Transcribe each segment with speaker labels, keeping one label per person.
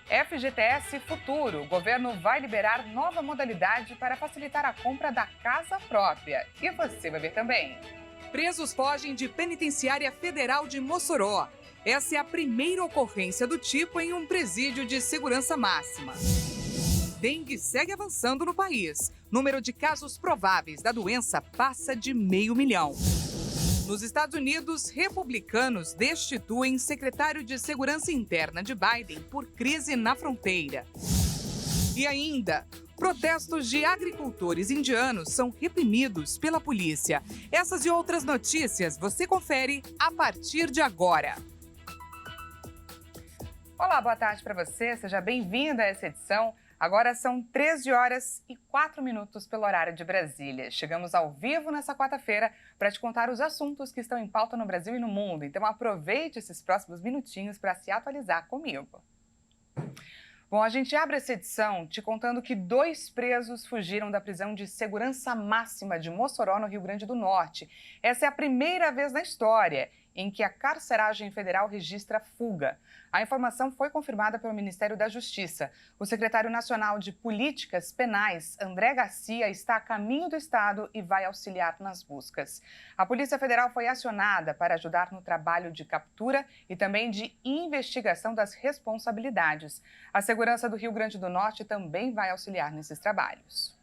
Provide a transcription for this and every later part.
Speaker 1: FGTS Futuro. O governo vai liberar nova modalidade para facilitar a compra da casa própria. E você vai ver também.
Speaker 2: Presos fogem de Penitenciária Federal de Mossoró. Essa é a primeira ocorrência do tipo em um presídio de segurança máxima. Dengue segue avançando no país. Número de casos prováveis da doença passa de 500 mil. Nos Estados Unidos, republicanos destituem secretário de Segurança Interna de Biden por crise na fronteira. E ainda, protestos de agricultores indianos são reprimidos pela polícia. Essas e outras notícias você confere a partir de agora.
Speaker 1: Olá, boa tarde para você. Seja bem-vindo a essa edição. Agora são 13h04 pelo horário de Brasília. Chegamos ao vivo nessa quarta-feira para te contar os assuntos que estão em pauta no Brasil e no mundo. Então aproveite esses próximos minutinhos para se atualizar comigo. Bom, a gente abre essa edição te contando que 2 presos fugiram da prisão de segurança máxima de Mossoró, no Rio Grande do Norte. Essa é a primeira vez na história em que a carceragem federal registra fuga. A informação foi confirmada pelo Ministério da Justiça. O secretário nacional de Políticas Penais, André Garcia, está a caminho do estado e vai auxiliar nas buscas. A Polícia Federal foi acionada para ajudar no trabalho de captura e também de investigação das responsabilidades. A segurança do Rio Grande do Norte também vai auxiliar nesses trabalhos.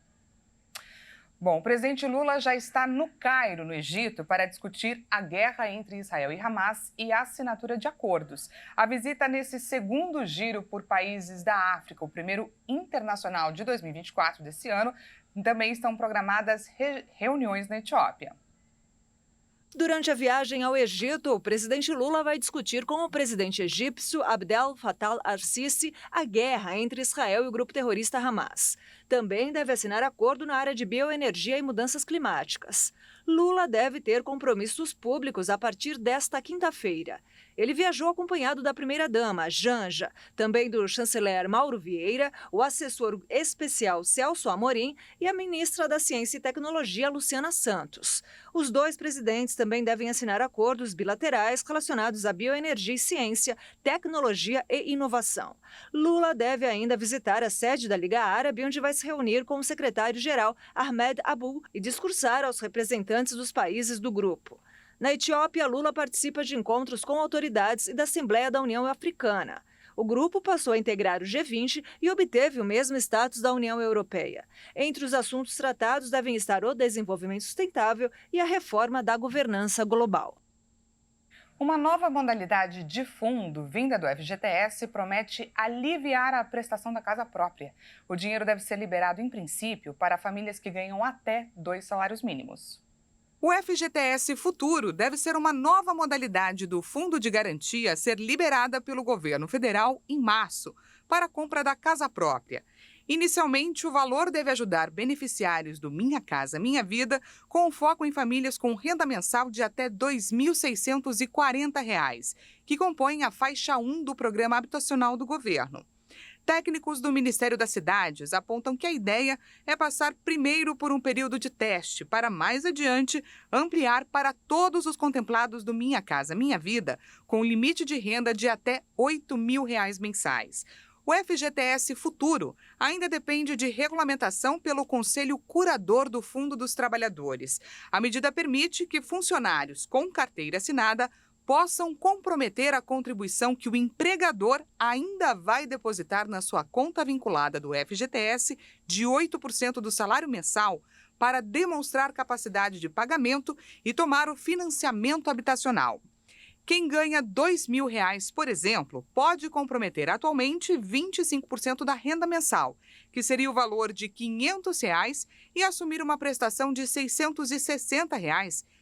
Speaker 1: Bom, o presidente Lula já está no Cairo, no Egito, para discutir a guerra entre Israel e Hamas e a assinatura de acordos. A visita nesse segundo giro por países da África, o primeiro internacional de 2024 desse ano, também estão programadas reuniões na Etiópia.
Speaker 3: Durante a viagem ao Egito, o presidente Lula vai discutir com o presidente egípcio Abdel Fattah al-Sisi a guerra entre Israel e o grupo terrorista Hamas. Também deve assinar acordo na área de bioenergia e mudanças climáticas. Lula deve ter compromissos públicos a partir desta quinta-feira. Ele viajou acompanhado da primeira-dama, Janja, também do chanceler Mauro Vieira, o assessor especial Celso Amorim e a ministra da Ciência e Tecnologia, Luciana Santos. Os 2 presidentes também devem assinar acordos bilaterais relacionados à bioenergia e ciência, tecnologia e inovação. Lula deve ainda visitar a sede da Liga Árabe, onde vai se reunir com o secretário-geral Ahmed Abul e discursar aos representantes dos países do grupo. Na Etiópia, Lula participa de encontros com autoridades e da Assembleia da União Africana. O grupo passou a integrar o G20 e obteve o mesmo status da União Europeia. Entre os assuntos tratados devem estar o desenvolvimento sustentável e a reforma da governança global.
Speaker 1: Uma nova modalidade de fundo vinda do FGTS promete aliviar a prestação da casa própria. O dinheiro deve ser liberado, em princípio, para famílias que ganham até 2 salários mínimos.
Speaker 2: O FGTS Futuro deve ser uma nova modalidade do Fundo de Garantia a ser liberada pelo governo federal em março para a compra da casa própria. Inicialmente, o valor deve ajudar beneficiários do Minha Casa Minha Vida com foco em famílias com renda mensal de até R$ 2.640, que compõem a faixa 1 do programa habitacional do governo. Técnicos do Ministério das Cidades apontam que a ideia é passar primeiro por um período de teste para, mais adiante, ampliar para todos os contemplados do Minha Casa Minha Vida, com limite de renda de até R$ 8.000 mensais. O FGTS Futuro ainda depende de regulamentação pelo Conselho Curador do Fundo dos Trabalhadores. A medida permite que funcionários com carteira assinada possam comprometer a contribuição que o empregador ainda vai depositar na sua conta vinculada do FGTS de 8% do salário mensal para demonstrar capacidade de pagamento e tomar o financiamento habitacional. Quem ganha R$ 2.000, por exemplo, pode comprometer atualmente 25% da renda mensal, que seria o valor de R$ 500, e assumir uma prestação de R$ 660,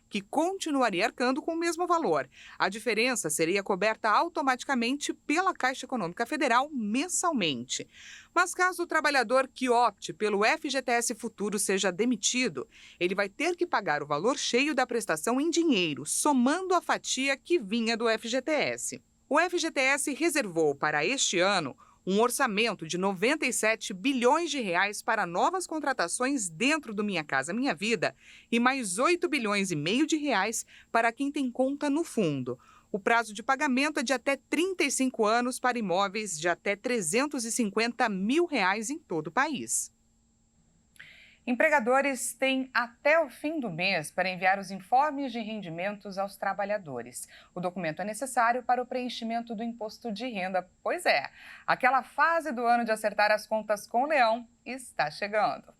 Speaker 2: que continuaria arcando com o mesmo valor. A diferença seria coberta automaticamente pela Caixa Econômica Federal mensalmente. Mas caso o trabalhador que opte pelo FGTS Futuro seja demitido, ele vai ter que pagar o valor cheio da prestação em dinheiro, somando a fatia que vinha do FGTS. O FGTS reservou para este ano um orçamento de R$ 97 bilhões para novas contratações dentro do Minha Casa Minha Vida e mais R$ 8,5 bilhões para quem tem conta no fundo. O prazo de pagamento é de até 35 anos para imóveis de até R$350 mil em todo o país.
Speaker 1: Empregadores têm até o fim do mês para enviar os informes de rendimentos aos trabalhadores. O documento é necessário para o preenchimento do imposto de renda. Pois é, aquela fase do ano de acertar as contas com o leão está chegando.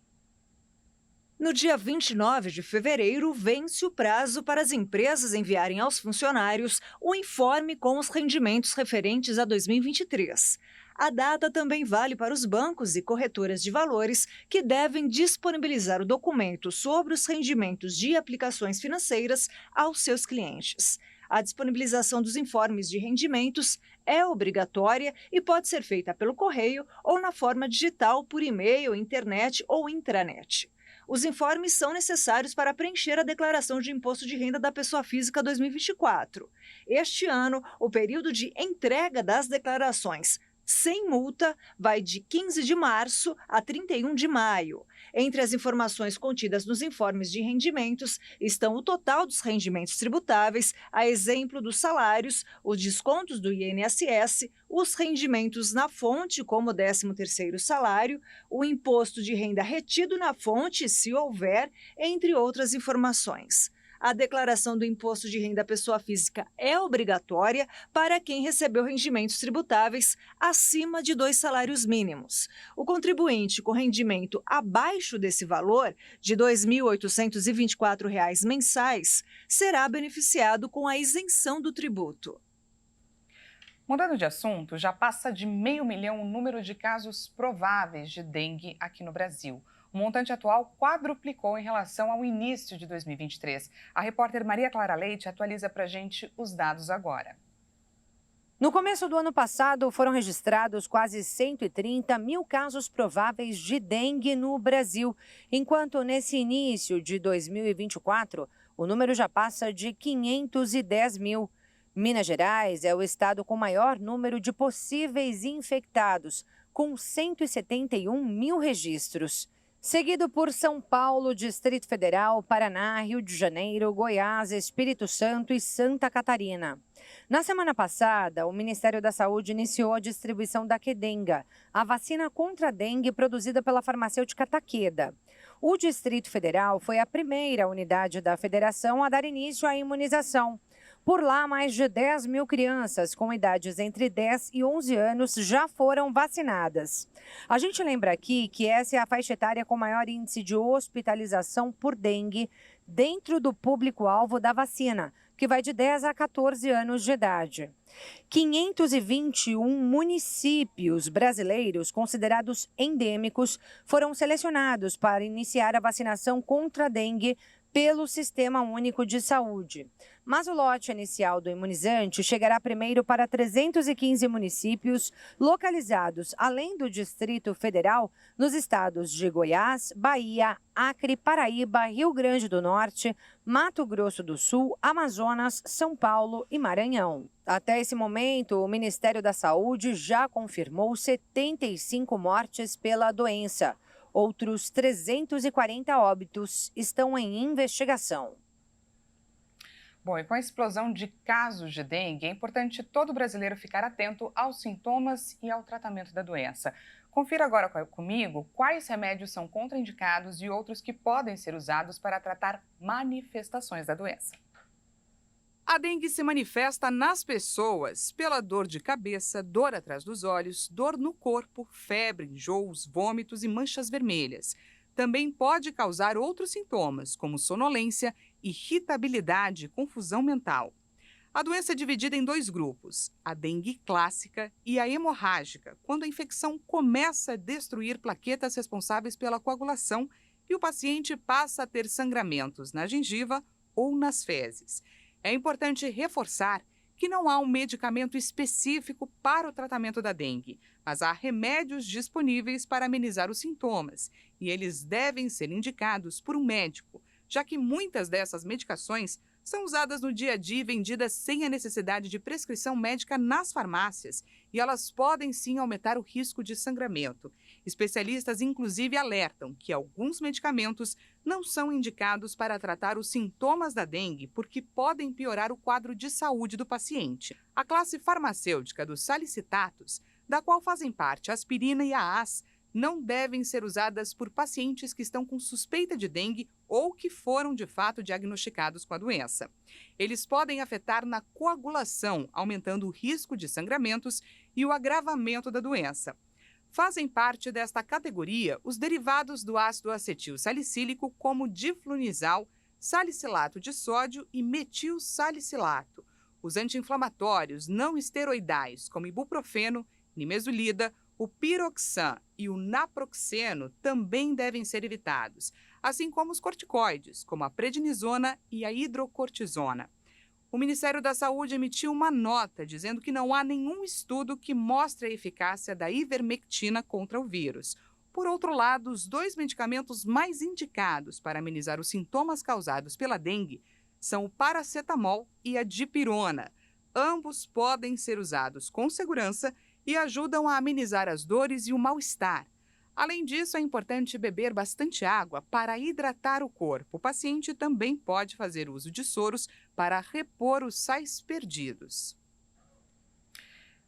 Speaker 3: No dia 29 de fevereiro, vence o prazo para as empresas enviarem aos funcionários o informe com os rendimentos referentes a 2023. A data também vale para os bancos e corretoras de valores, que devem disponibilizar o documento sobre os rendimentos de aplicações financeiras aos seus clientes. A disponibilização dos informes de rendimentos é obrigatória e pode ser feita pelo correio ou na forma digital por e-mail, internet ou intranet. Os informes são necessários para preencher a declaração de imposto de renda da pessoa física 2024. Este ano, o período de entrega das declarações sem multa vai de 15 de março a 31 de maio. Entre as informações contidas nos informes de rendimentos estão o total dos rendimentos tributáveis, a exemplo dos salários, os descontos do INSS, os rendimentos na fonte, como o 13º salário, o imposto de renda retido na fonte, se houver, entre outras informações. A declaração do imposto de renda à pessoa física é obrigatória para quem recebeu rendimentos tributáveis acima de 2 salários mínimos. O contribuinte com rendimento abaixo desse valor, de R$ 2.824 mensais, será beneficiado com a isenção do tributo.
Speaker 1: Mudando de assunto, já passa de 500 mil o número de casos prováveis de dengue aqui no Brasil. O montante atual quadruplicou em relação ao início de 2023. A repórter Maria Clara Leite atualiza para a gente os dados agora.
Speaker 4: No começo do ano passado, foram registrados quase 130 mil casos prováveis de dengue no Brasil, enquanto nesse início de 2024, o número já passa de 510 mil. Minas Gerais é o estado com maior número de possíveis infectados, com 171 mil registros. Seguido por São Paulo, Distrito Federal, Paraná, Rio de Janeiro, Goiás, Espírito Santo e Santa Catarina. Na semana passada, o Ministério da Saúde iniciou a distribuição da Qdenga, a vacina contra a dengue produzida pela farmacêutica Takeda. O Distrito Federal foi a primeira unidade da federação a dar início à imunização. Por lá, mais de 10 mil crianças com idades entre 10 e 11 anos já foram vacinadas. A gente lembra aqui que essa é a faixa etária com maior índice de hospitalização por dengue dentro do público-alvo da vacina, que vai de 10 a 14 anos de idade. 521 municípios brasileiros considerados endêmicos foram selecionados para iniciar a vacinação contra a dengue pelo Sistema Único de Saúde. Mas o lote inicial do imunizante chegará primeiro para 315 municípios localizados, além do Distrito Federal, nos estados de Goiás, Bahia, Acre, Paraíba, Rio Grande do Norte, Mato Grosso do Sul, Amazonas, São Paulo e Maranhão. Até esse momento, o Ministério da Saúde já confirmou 75 mortes pela doença. Outros 340 óbitos estão em investigação.
Speaker 1: Bom, e com a explosão de casos de dengue, é importante todo brasileiro ficar atento aos sintomas e ao tratamento da doença. Confira agora comigo quais remédios são contraindicados e outros que podem ser usados para tratar manifestações da doença.
Speaker 2: A dengue se manifesta nas pessoas pela dor de cabeça, dor atrás dos olhos, dor no corpo, febre, enjoos, vômitos e manchas vermelhas. Também pode causar outros sintomas, como sonolência, irritabilidade e confusão mental. A doença é dividida em 2 grupos, a dengue clássica e a hemorrágica, quando a infecção começa a destruir plaquetas responsáveis pela coagulação e o paciente passa a ter sangramentos na gengiva ou nas fezes. É importante reforçar que não há um medicamento específico para o tratamento da dengue, mas há remédios disponíveis para amenizar os sintomas e eles devem ser indicados por um médico, já que muitas dessas medicações São usadas no dia a dia e vendidas sem a necessidade de prescrição médica nas farmácias, e elas podem sim aumentar o risco de sangramento. Especialistas, inclusive, alertam que alguns medicamentos não são indicados para tratar os sintomas da dengue porque podem piorar o quadro de saúde do paciente. A classe farmacêutica dos salicitatos, da qual fazem parte a aspirina e a AS, não devem ser usadas por pacientes que estão com suspeita de dengue ou que foram de fato diagnosticados com a doença. Eles podem afetar na coagulação, aumentando o risco de sangramentos e o agravamento da doença. Fazem parte desta categoria os derivados do ácido acetil salicílico, como diflunisal, salicilato de sódio e metilsalicilato. Os anti-inflamatórios não esteroidais, como ibuprofeno, nimesulida, o piroxan e o naproxeno também devem ser evitados, assim como os corticoides, como a prednisona e a hidrocortisona. O Ministério da Saúde emitiu uma nota dizendo que não há nenhum estudo que mostre a eficácia da ivermectina contra o vírus. Por outro lado, os 2 medicamentos mais indicados para amenizar os sintomas causados pela dengue são o paracetamol e a dipirona. Ambos podem ser usados com segurança e ajudam a amenizar as dores e o mal-estar. Além disso, é importante beber bastante água para hidratar o corpo. O paciente também pode fazer uso de soros para repor os sais perdidos.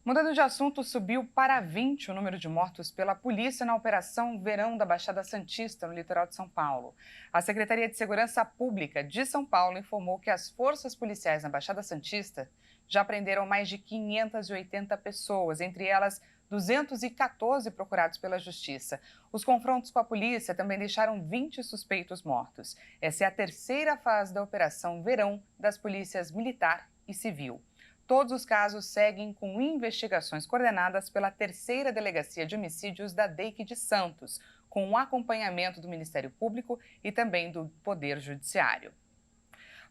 Speaker 1: Mudando de assunto, subiu para 20 o número de mortos pela polícia na Operação Verão da Baixada Santista, no litoral de São Paulo. A Secretaria de Segurança Pública de São Paulo informou que as forças policiais na Baixada Santista já prenderam mais de 580 pessoas, entre elas 214 procurados pela Justiça. Os confrontos com a polícia também deixaram 20 suspeitos mortos. Essa é a terceira fase da Operação Verão das polícias Militar e Civil. Todos os casos seguem com investigações coordenadas pela 3ª Delegacia de Homicídios da DEIC de Santos, com o acompanhamento do Ministério Público e também do Poder Judiciário.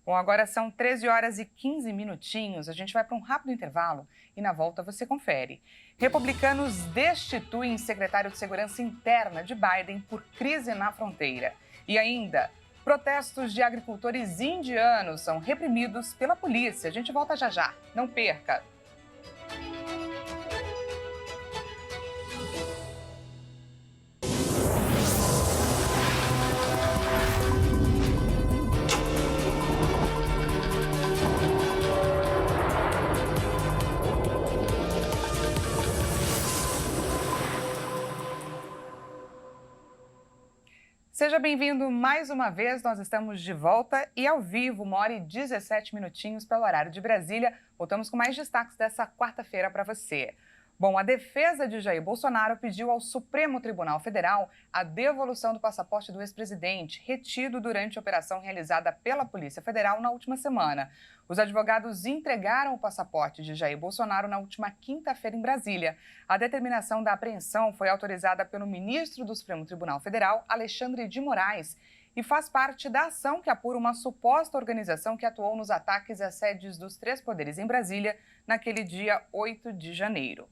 Speaker 1: Bom, agora são 13 horas e 15 minutinhos. A gente vai para um rápido intervalo e na volta você confere. Republicanos destituem secretário de Segurança Interna de Biden por crise na fronteira. E ainda, protestos de agricultores indianos são reprimidos pela polícia. A gente volta já já. Não perca! Seja bem-vindo mais uma vez, nós estamos de volta e ao vivo, 1h17 minutinhos pelo horário de Brasília. Voltamos com mais destaques dessa quarta-feira para você. Bom, a defesa de Jair Bolsonaro pediu ao Supremo Tribunal Federal a devolução do passaporte do ex-presidente, retido durante a operação realizada pela Polícia Federal na última semana. Os advogados entregaram o passaporte de Jair Bolsonaro na última quinta-feira em Brasília. A determinação da apreensão foi autorizada pelo ministro do Supremo Tribunal Federal, Alexandre de Moraes, e faz parte da ação que apura uma suposta organização que atuou nos ataques às sedes dos 3 poderes em Brasília naquele dia 8 de janeiro.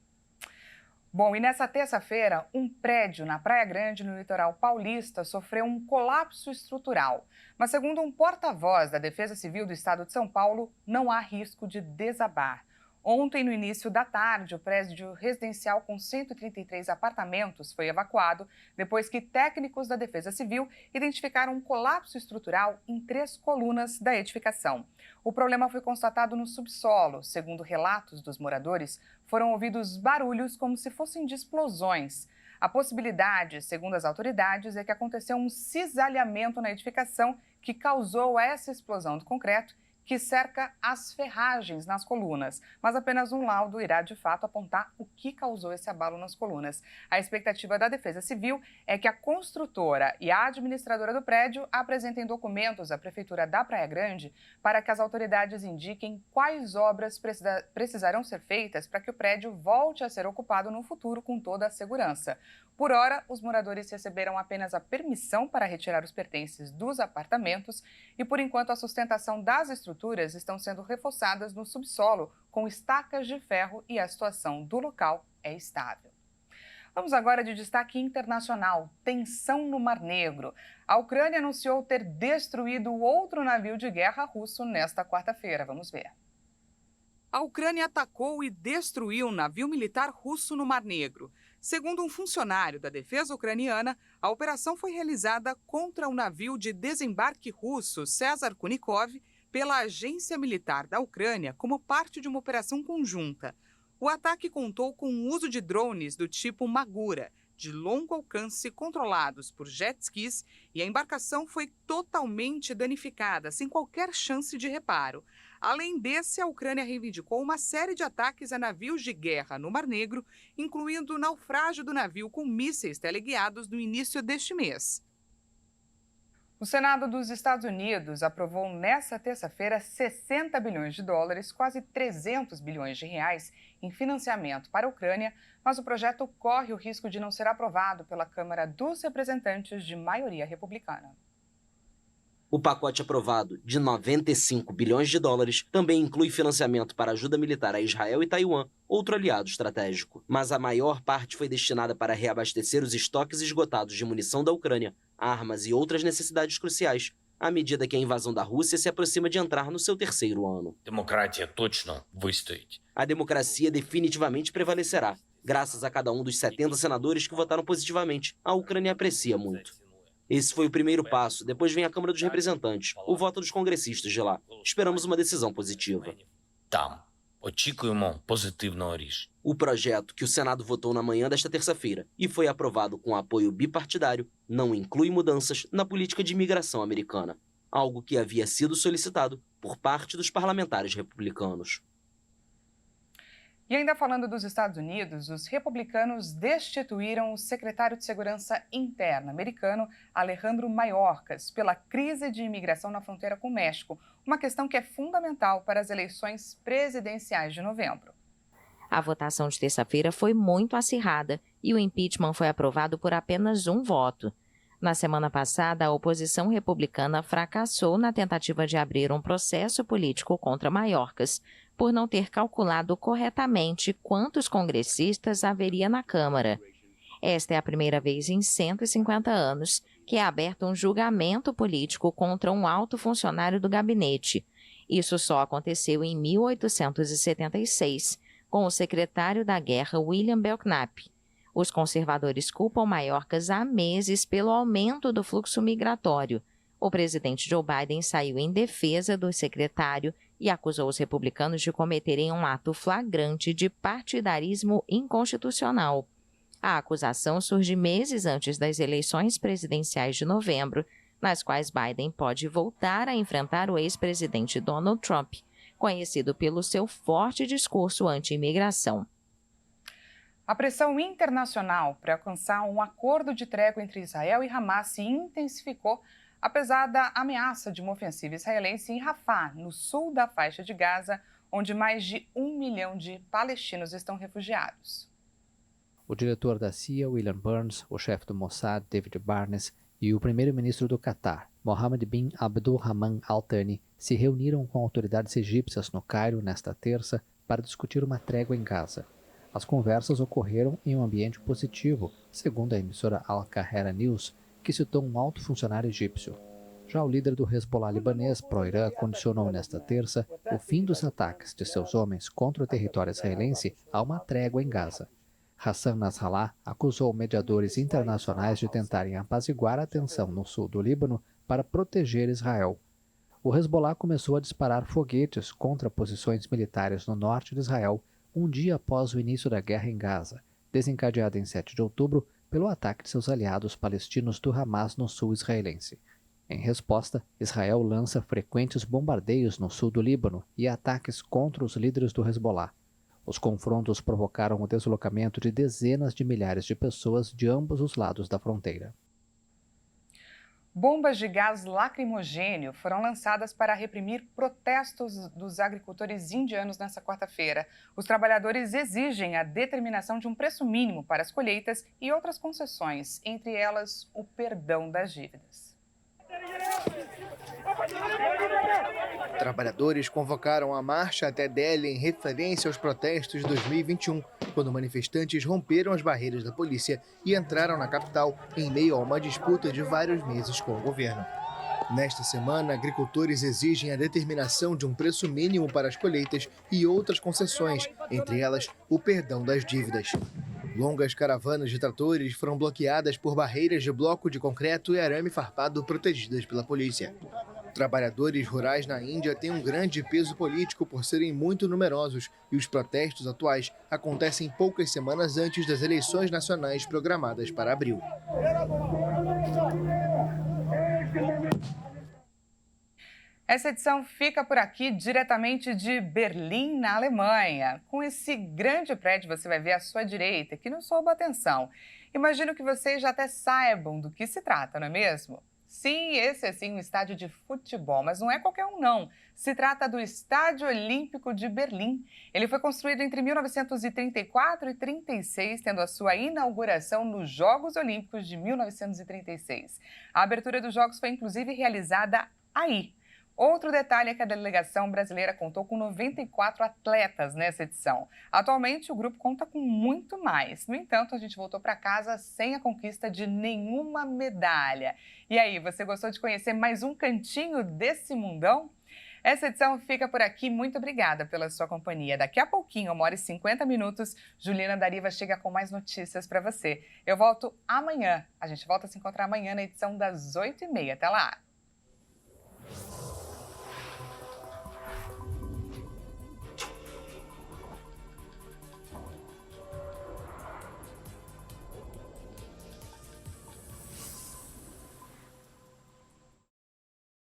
Speaker 1: Bom, e nessa terça-feira, um prédio na Praia Grande, no litoral paulista, sofreu um colapso estrutural. Mas, segundo um porta-voz da Defesa Civil do Estado de São Paulo, não há risco de desabar. Ontem, no início da tarde, o prédio residencial com 133 apartamentos foi evacuado depois que técnicos da Defesa Civil identificaram um colapso estrutural em 3 colunas da edificação. O problema foi constatado no subsolo. Segundo relatos dos moradores, foram ouvidos barulhos como se fossem de explosões. A possibilidade, segundo as autoridades, é que aconteceu um cisalhamento na edificação que causou essa explosão do concreto que cerca as ferragens nas colunas, mas apenas um laudo irá de fato apontar o que causou esse abalo nas colunas. A expectativa da Defesa Civil é que a construtora e a administradora do prédio apresentem documentos à Prefeitura da Praia Grande para que as autoridades indiquem quais obras precisarão ser feitas para que o prédio volte a ser ocupado no futuro com toda a segurança. Por hora, os moradores receberam apenas a permissão para retirar os pertences dos apartamentos e, por enquanto, a sustentação das estruturas estão sendo reforçadas no subsolo com estacas de ferro e a situação do local é estável. Vamos agora de destaque internacional, tensão no Mar Negro. A Ucrânia anunciou ter destruído outro navio de guerra russo nesta quarta-feira. Vamos ver.
Speaker 2: A Ucrânia atacou e destruiu um navio militar russo no Mar Negro. Segundo um funcionário da defesa ucraniana, a operação foi realizada contra o navio de desembarque russo César Kunikov pela Agência Militar da Ucrânia como parte de uma operação conjunta. O ataque contou com o uso de drones do tipo Magura, de longo alcance controlados por jet skis, e a embarcação foi totalmente danificada, sem qualquer chance de reparo. Além desse, a Ucrânia reivindicou uma série de ataques a navios de guerra no Mar Negro, incluindo o naufrágio do navio com mísseis teleguiados no início deste mês.
Speaker 1: O Senado dos Estados Unidos aprovou nesta terça-feira 60 bilhões de dólares, quase 300 bilhões de reais, em financiamento para a Ucrânia, mas o projeto corre o risco de não ser aprovado pela Câmara dos Representantes de maioria republicana.
Speaker 5: O pacote aprovado, de 95 bilhões de dólares, também inclui financiamento para ajuda militar a Israel e Taiwan, outro aliado estratégico. Mas a maior parte foi destinada para reabastecer os estoques esgotados de munição da Ucrânia, armas e outras necessidades cruciais, à medida que a invasão da Rússia se aproxima de entrar no seu terceiro ano. A democracia definitivamente prevalecerá. Graças a cada um dos 70 senadores que votaram positivamente, a Ucrânia aprecia muito. Esse foi o primeiro passo, depois vem a Câmara dos Representantes, o voto dos congressistas de lá. Esperamos uma decisão positiva. O projeto, que o Senado votou na manhã desta terça-feira e foi aprovado com apoio bipartidário, não inclui mudanças na política de imigração americana, algo que havia sido solicitado por parte dos parlamentares republicanos.
Speaker 1: E ainda falando dos Estados Unidos, os republicanos destituíram o secretário de Segurança Interna americano, Alejandro Mayorkas, pela crise de imigração na fronteira com o México, uma questão que é fundamental para as eleições presidenciais de novembro.
Speaker 6: A votação de terça-feira foi muito acirrada e o impeachment foi aprovado por apenas um voto. Na semana passada, a oposição republicana fracassou na tentativa de abrir um processo político contra Mayorkas, por não ter calculado corretamente quantos congressistas haveria na Câmara. Esta é a primeira vez em 150 anos que é aberto um julgamento político contra um alto funcionário do gabinete. Isso só aconteceu em 1876, com o secretário da Guerra William Belknap. Os conservadores culpam Mayorkas há meses pelo aumento do fluxo migratório. O presidente Joe Biden saiu em defesa do secretário e acusou os republicanos de cometerem um ato flagrante de partidarismo inconstitucional. A acusação surge meses antes das eleições presidenciais de novembro, nas quais Biden pode voltar a enfrentar o ex-presidente Donald Trump, conhecido pelo seu forte discurso anti-imigração.
Speaker 1: A pressão internacional para alcançar um acordo de trégua entre Israel e Hamas se intensificou, apesar da ameaça de uma ofensiva israelense em Rafah, no sul da faixa de Gaza, onde mais de 1 milhão de palestinos estão refugiados.
Speaker 7: O diretor da CIA, William Burns, o chefe do Mossad, David Barnes, e o primeiro-ministro do Catar, Mohammed bin Abdulrahman Al Thani, se reuniram com autoridades egípcias no Cairo nesta terça para discutir uma trégua em Gaza. As conversas ocorreram em um ambiente positivo, segundo a emissora Al Qahera News, que citou um alto funcionário egípcio. Já o líder do Hezbollah libanês pró-Irã condicionou nesta terça o fim dos ataques de seus homens contra o território israelense a uma trégua em Gaza. Hassan Nasrallah acusou mediadores internacionais de tentarem apaziguar a tensão no sul do Líbano para proteger Israel. O Hezbollah começou a disparar foguetes contra posições militares no norte de Israel um dia após o início da guerra em Gaza, desencadeada em 7 de outubro pelo ataque de seus aliados palestinos do Hamas no sul israelense. Em resposta, Israel lança frequentes bombardeios no sul do Líbano e ataques contra os líderes do Hezbollah. Os confrontos provocaram o deslocamento de dezenas de milhares de pessoas de ambos os lados da fronteira.
Speaker 1: Bombas de gás lacrimogêneo foram lançadas para reprimir protestos dos agricultores indianos nesta quarta-feira. Os trabalhadores exigem a determinação de um preço mínimo para as colheitas e outras concessões, entre elas o perdão das dívidas.
Speaker 8: Trabalhadores convocaram a marcha até Delhi em referência aos protestos de 2021, quando manifestantes romperam as barreiras da polícia e entraram na capital em meio a uma disputa de vários meses com o governo. Nesta semana, agricultores exigem a determinação de um preço mínimo para as colheitas e outras concessões, entre elas o perdão das dívidas. Longas caravanas de tratores foram bloqueadas por barreiras de bloco de concreto e arame farpado protegidas pela polícia. Trabalhadores rurais na Índia têm um grande peso político por serem muito numerosos e os protestos atuais acontecem poucas semanas antes das eleições nacionais programadas para abril.
Speaker 1: Essa edição fica por aqui diretamente de Berlim, na Alemanha. Com esse grande prédio você vai ver à sua direita, que nos rouba a atenção. Imagino que vocês já até saibam do que se trata, não é mesmo? Sim, esse é sim um estádio de futebol, mas não é qualquer um não. Se trata do Estádio Olímpico de Berlim. Ele foi construído entre 1934 e 36, tendo a sua inauguração nos Jogos Olímpicos de 1936. A abertura dos Jogos foi inclusive realizada aí. Outro detalhe é que a delegação brasileira contou com 94 atletas nessa edição. Atualmente, o grupo conta com muito mais. No entanto, a gente voltou para casa sem a conquista de nenhuma medalha. E aí, você gostou de conhecer mais um cantinho desse mundão? Essa edição fica por aqui. Muito obrigada pela sua companhia. Daqui a pouquinho, 1h50, Juliana Dariva chega com mais notícias para você. Eu volto amanhã. A gente volta a se encontrar amanhã na edição das 8h30. Até lá!